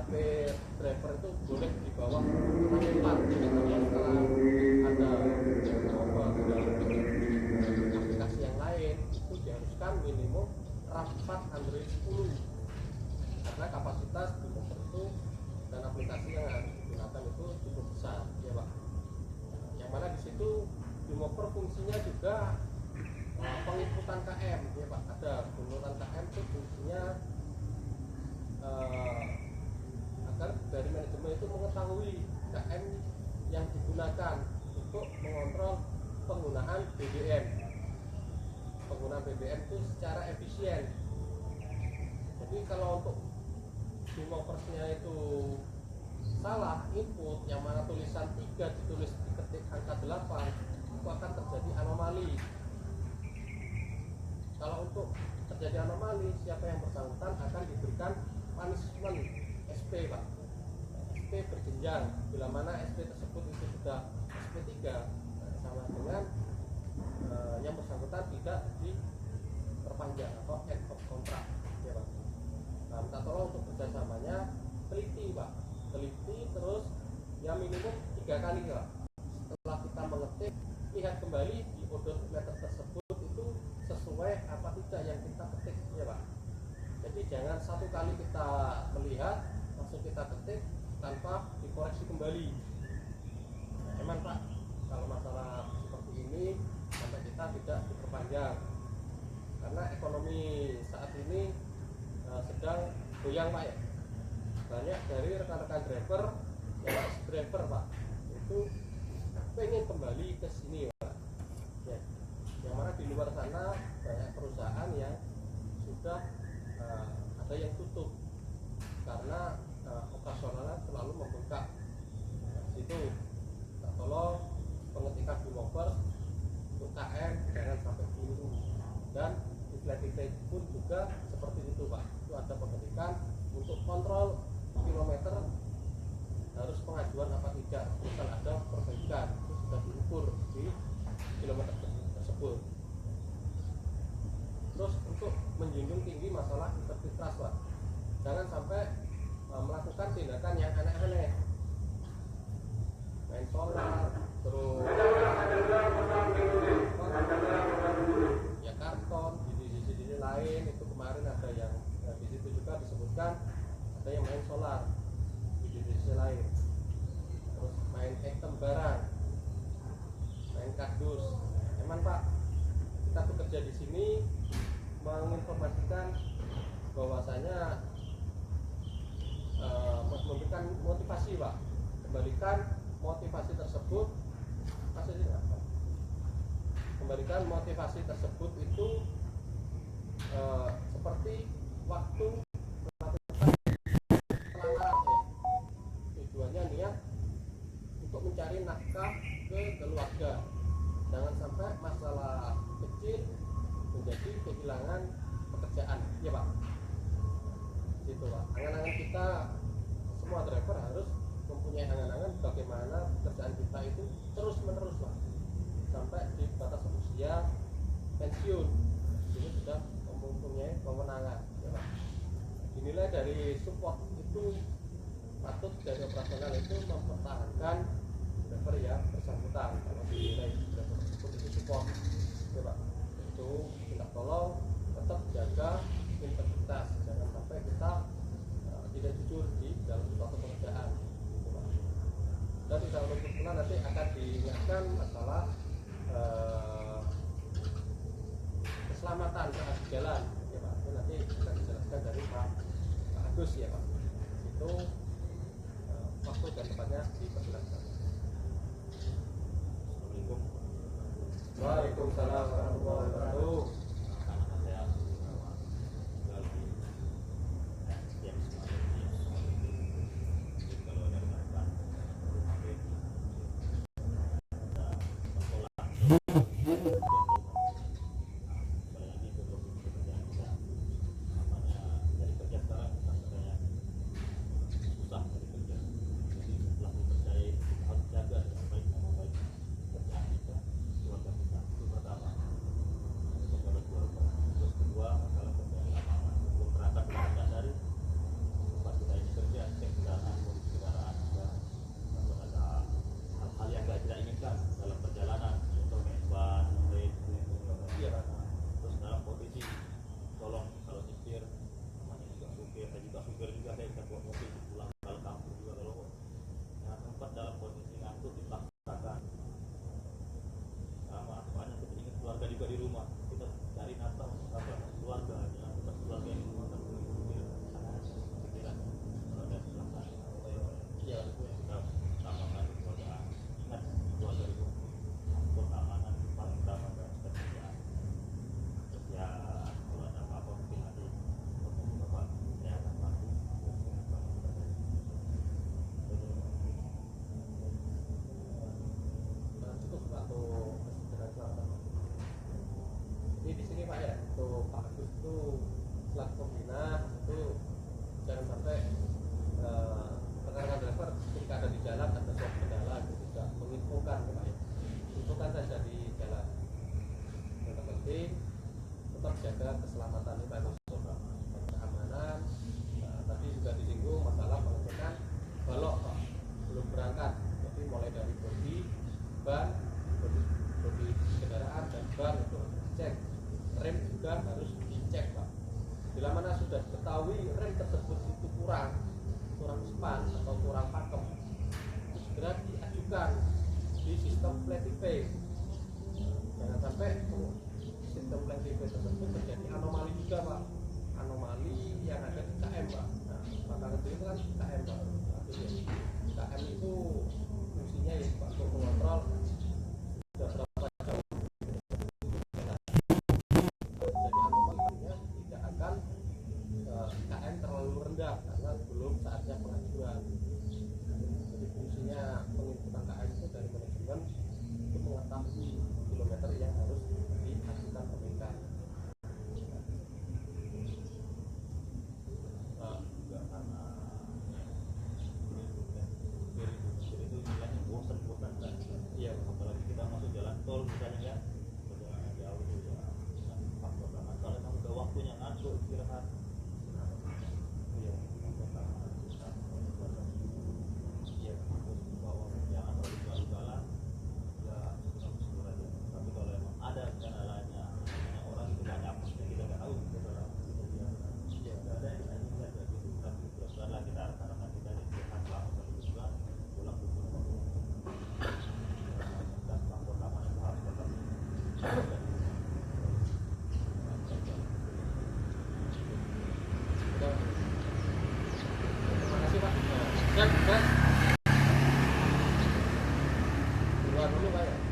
HP driver itu boleh di bawah 64. Setelah ada aplikasi yang lain itu diharuskan minimum RAM 4 Android 10 karena kapasitas di motor itu dan aplikasi yang harus digunakan itu cukup besar ya Pak. Yang mana di situ di motor fungsinya juga penginputan KM ya Pak. Ada penginputan KM itu fungsinya agar dari manajemen itu mengetahui KM yang digunakan untuk mengontrol penggunaan BBM. Penggunaan BBM itu secara efisien. Jadi kalau untuk demopersnya itu salah input, yang mana tulisan 3 ditulis diketik angka 8, itu akan terjadi anomali. Kalau untuk terjadi anomali, siapa yang bersangkutan akan diberikan punishment SP Pak. SP berjenjang, bila mana SP tersebut itu sudah SP3 sama dengan yang bersangkutan tidak diperpanjang atau end of contract ya Pak. Nah, minta tolong untuk kerjasamanya teliti Pak, teliti terus ya minimum 3 kali Pak. Setelah kita mengetik, lihat kembali di odometer tersebut itu sesuai apa tidak yang kita ketik ya Pak. Jadi jangan satu kali kita melihat langsung kita ketik tanpa dikoreksi kembali. Nah, emang Pak, kalau masalah seperti ini sampai kita tidak diperpanjang karena ekonomi saat ini sedang goyang Pak ya. Banyak dari rekan-rekan driver yang driver Pak itu pengen kembali ke sini Pak ya. Yang mana di luar sana banyak perusahaan yang sudah ada yang tutup karena operasionalnya selalu membengkak. Situ tolong pengetikan developer untuk KM jangan sampai keliru, dan di flat titik pun juga seperti itu Pak. Itu ada pengetikan untuk kontrol kilometer harus pengajuan apa tidak, misal ada perbaikan itu sudah diukur di kilometer tersebut. Terus untuk menjunjung tinggi masalah integritas Pak, jangan sampai melakukan tindakan yang aneh-aneh, main solar, terus ya karton di sisi lain. Itu kemarin ada yang di situ juga disebutkan ada yang main solar di sisi lain, terus main item barang, main kardus. Emang Pak, kita bekerja di sini menginformasikan bahwasanya memberikan motivasi Pak, kembalikan motivasi tersebut kembalikan motivasi tersebut itu seperti waktu melakukan pelanggaran ya. Tujuannya niat untuk mencari nafkah ke keluarga, jangan sampai masalah kecil menjadi kehilangan pekerjaan ya Pak. Gitu Pak, angan-angan kita semua driver harus mempunyai angan-angan bagaimana pekerjaan kita itu terus menerus Pak, sampai di batas usia pensiun ini sudah mempunyai kewenangan ya Pak. Dinilai dari support itu patut dari operasional itu mempertahankan driver yang bersangkutan. Kalau dinilai driver tersebut itu support ya Pak, itu minta tolong tetap jaga integritas, jangan sampai kita tidak jujur di dalam suatu pekerjaan gitu Pak. Dan tidak menutup pula nanti akan diingatkan masalah keselamatan saat jalan ya Pak. Itu nanti akan dijelaskan dari Pak Agus ya Pak. Itu waktu dan tempatnya diperjelaskan. Assalamualaikum. Waalaikumsalam warahmatullahi wabarakatuh. bawa mobil pulang ke kampung juga kalau yang sempat dalam kondisi ngantuk dipaksakan sama banyak kepentingan keluarga juga di rumah kita cari nafkah untuk apa keluarga jangan tempat keluarga yang di rumah kan sangat pikiran kalau ada kecelakaan apa ya kita utamakan keluarga ingat keluarga itu faktor keamanan paling utama dan kerjaan terus ya kalau ada apa-apa mungkin nanti ngomong bapak saya akan bantu cukup Pak untuk kesejahteraan keluarga. Jadi di sini Pak ya, untuk Pak Agus itu selaku pembina itu jangan sampai rekan-rekan driver ketika ada di jalan ada suatu kendala itu tidak menginfokan ya Pak ya, infokan saja di jalan. Yang terpenting tetap jaga keselamatan ini Pak Agus, keamanan. Tadi juga disinggung masalah pengecekan balok Pak belum berangkat, jadi mulai dari bodi, ban, bodi kendaraan dan ban itu harus dicek. Rem juga harus dicek Pak. Bila mana sudah diketahui rem tersebut itu kurang span atau kurang pakem, itu segera diajukan di sistem Flatipay. Jangan sampai sistem Flatipay tersebut terjadi anomali juga Pak, anomali yang ada di KM Pak. Nah, maka itu kan KM Pak. KM itu fungsinya ya Pak untuk mengontrol sudah berapa jauh jadi anomalinya tidak akan KM terlalu rendah karena belum saatnya pengajuan. Jadi fungsinya penginputan KM itu dari manajemen untuk mengetahui kilometer yang harus diajukan pemerintah. juga karena itu istilahnya bosan-bosan kan Iya, apalagi kita masuk jalan tol misalnya ya perjalanan jauh itu ya faktor karena kalau memang udah waktunya ngantuk istirahat iya, faktor karena kita iya. terus bawa jangan terlalu galau-galau ya kita bersyukur aja tapi kalau emang ada kendalanya namanya orang itu banyak maksudnya kita nggak tahu kita salah Iya. nggak ada yang kita ingat kayak gitu tapi mudah-mudahan kita harapkan kita ini sehat selamat dan juga pulang ke rumah dan faktor keamanan itu harus tetap Udah. Terima kasih Pak. Siap, Mas. Keluar dulu Pak ya.